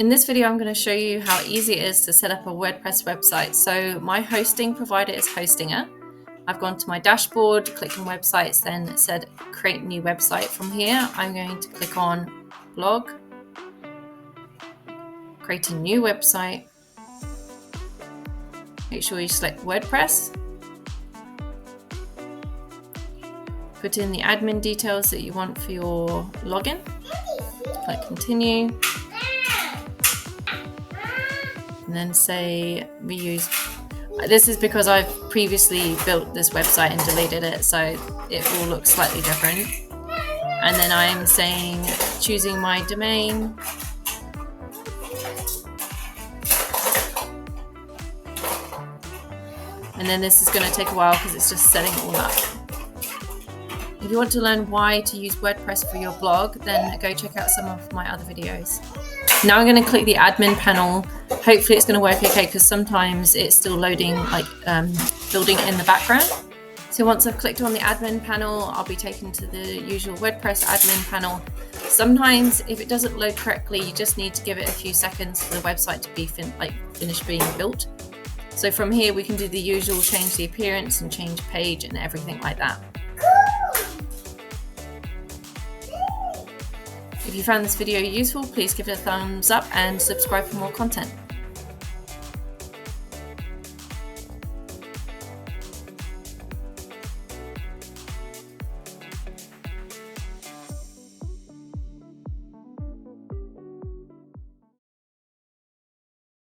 In this video, I'm going to show you how easy it is to set up a WordPress website. So my hosting provider is Hostinger. I've gone to my dashboard, clicked on websites, then it said create new website. From here, I'm going to click on blog, create a new website. Make sure you select WordPress. Put in the admin details that you want for your login. Click continue. And then say we use, this is because I've previously built this website and deleted it, so it will look slightly different. And then I'm saying choosing my domain. And then this is going to take a while because it's just setting it all up. If you want to learn why to use WordPress for your blog, then go check out some of my other videos. Now I'm going to click the admin panel. Hopefully it's going to work okay because sometimes it's still loading, like building in the background. So once I've clicked on the admin panel, I'll be taken to the usual WordPress admin panel. Sometimes if it doesn't load correctly, you just need to give it a few seconds for the website to be finished being built. So from here we can do the usual, change the appearance and change page and everything like that. If you found this video useful, please give it a thumbs up and subscribe for more content.